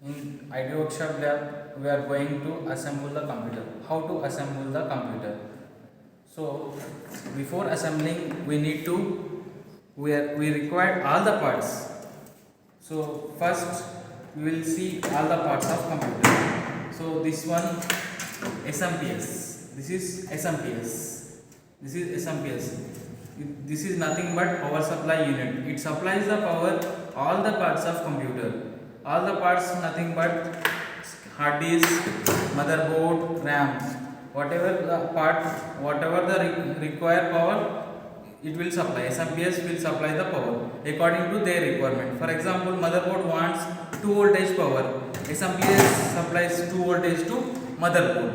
In ID workshop lab, we are going to assemble the computer. How to assemble the computer? So, before assembling, we need to we require all the parts. So first, we will see all the parts of computer. So this one SMPS. This is SMPS. This is SMPS. This is nothing but power supply unit. It supplies the power all the parts of computer. All the parts nothing but hard disk, motherboard, RAM. Whatever the part, whatever the required power, it will supply. SMPS will supply the power according to their requirement. For example, motherboard wants 2 voltage power. SMPS supplies 2 voltage to motherboard.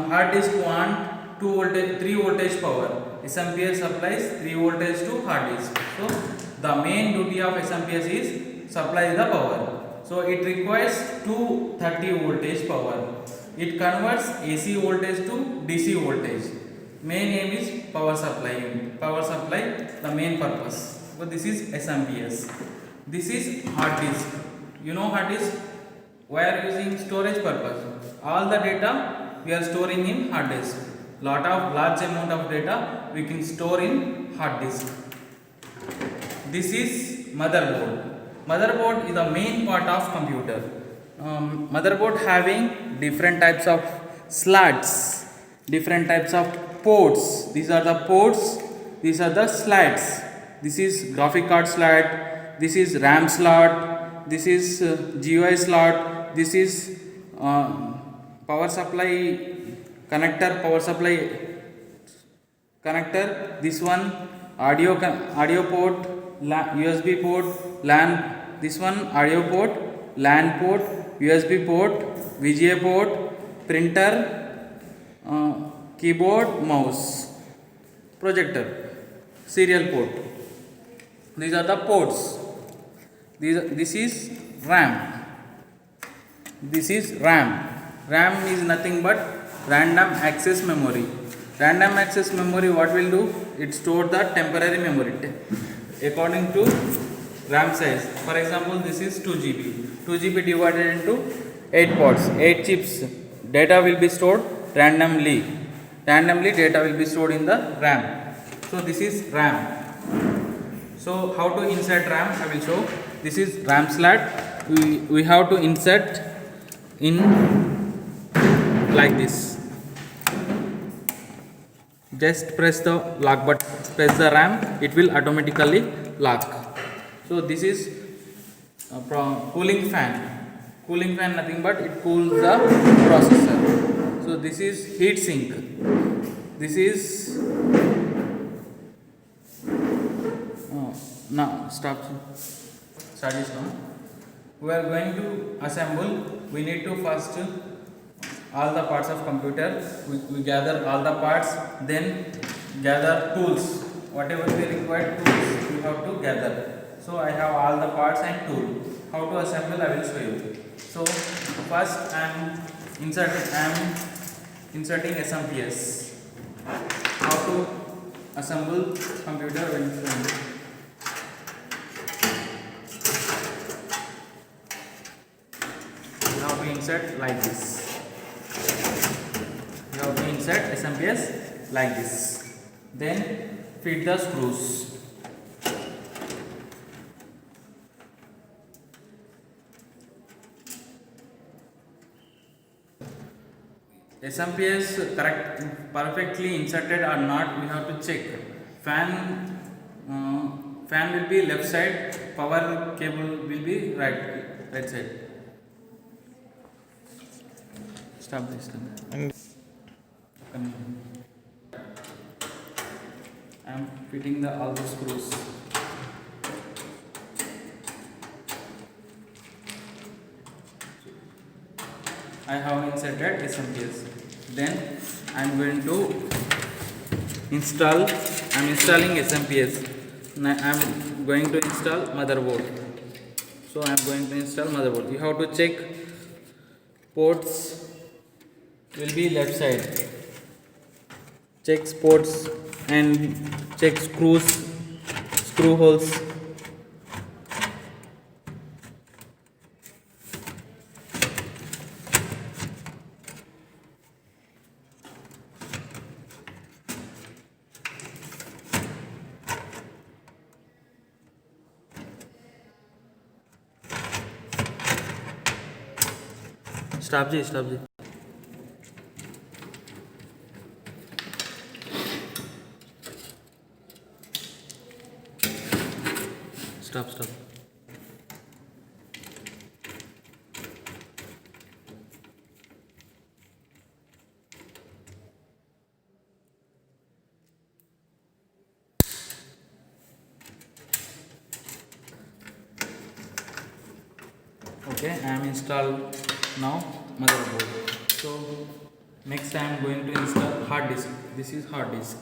Hard disk want 2 voltage, 3 voltage power. SMPS supplies 3 voltage to hard disk. So the main duty of SMPS is supply the power. So it requires 230 voltage power. It converts AC voltage to DC voltage. Main aim is power supply. Power supply, the main purpose. So this is SMPS. This is hard disk. You know hard disk? We are using storage purpose. All the data we are storing in hard disk. Large amount of data we can store in hard disk. This is motherboard. Motherboard is the main part of computer. Motherboard having different types of slots, different types of ports. These are the ports, these are the slots. This is graphic card slot, this is RAM slot, this is GUI slot, this is power supply connector, this one audio port, USB port, LAN, this one audio port, LAN port, USB port, VGA port, printer, keyboard, mouse, projector, serial port. These are the ports. This is RAM. This is RAM. RAM is nothing but random access memory. Random access memory, what will do? It stores the temporary memory according to RAM size. For example, this is 2 GB. 2 GB divided into 8 ports, 8 chips. Data will be stored randomly. Randomly data will be stored in the RAM. So this is RAM. So how to insert RAM? I will show. This is RAM slot. We have to insert in like this. Just press the lock button. Press the RAM. It will automatically lock. So this is cooling fan. Cooling fan nothing but it cools the processor. So this is heat sink. This is now start this now. We are going to assemble. We need to first all the parts of computer. We gather all the parts, then gather tools. Whatever we require tools, we have to gather. So I have all the parts and tool. How to assemble, I will show you. So first I am inserting SMPS. How to assemble computer when you have to insert like this. You have to insert SMPS like this. Then fit the screws. SMPS perfectly inserted or not, we have to check. Fan will be left side, power cable will be right side. Stop this. I am fitting all the screws. I have inserted SMPS. Then I am going to install. I am installing SMPS. I am going to install motherboard. So I am going to install motherboard. You have to check ports will be left side. Check ports and check screw holes. Stop చేయి stop. Okay, I am installed now motherboard. So next I am going to install hard disk. This is hard disk.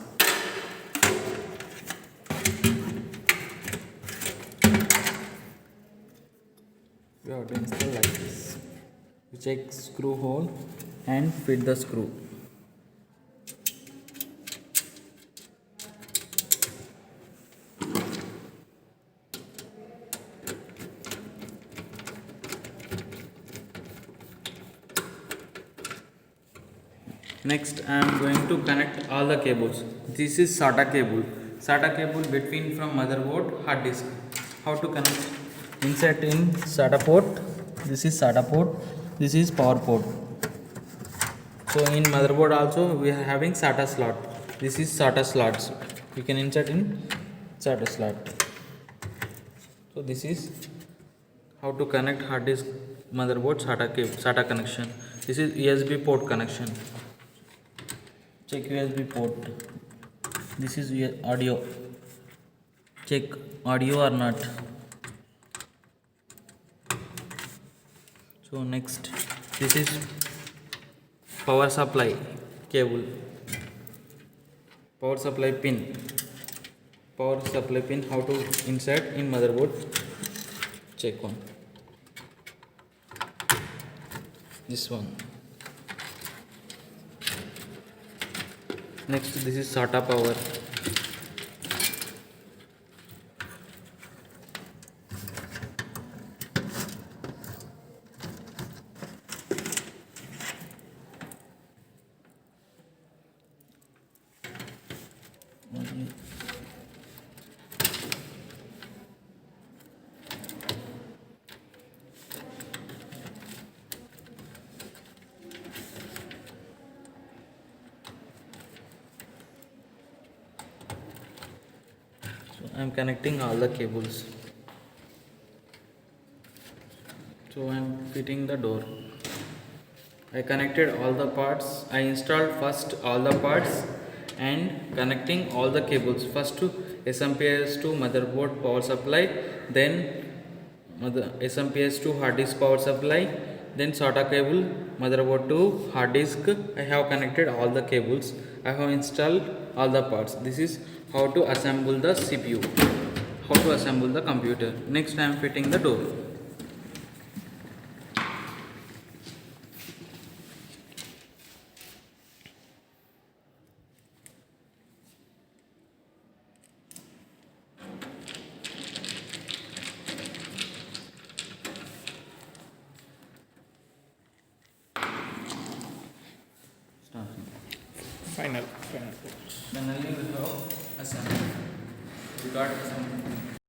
We have to install like this. You check screw hole and fit the screw. Next I am going to connect all the cables. This is SATA cable. SATA cable between from motherboard hard disk. How to connect? Insert in SATA port. This is SATA port. This is power port. So in motherboard also we are having SATA slot. This is SATA slots. You can insert in SATA slot. So this is how to connect hard disk motherboard SATA cable, SATA connection. This is USB port connection. Check USB port. This is audio. Check audio or not. So next, this is power supply cable, power supply pin. Power supply pin how to insert in motherboard. Check one. This one. Next, this is SATA power. I am connecting all the cables. So I am fitting the door. I connected all the parts. I installed first all the parts and connecting all the cables. First to SMPS to motherboard power supply, then SMPS to hard disk power supply, then SATA cable motherboard to hard disk. I have connected all the cables. I have installed all the parts. This is how to assemble the CPU, how to assemble the computer. Next I am fitting the door. Final. Finally we have assembly. We got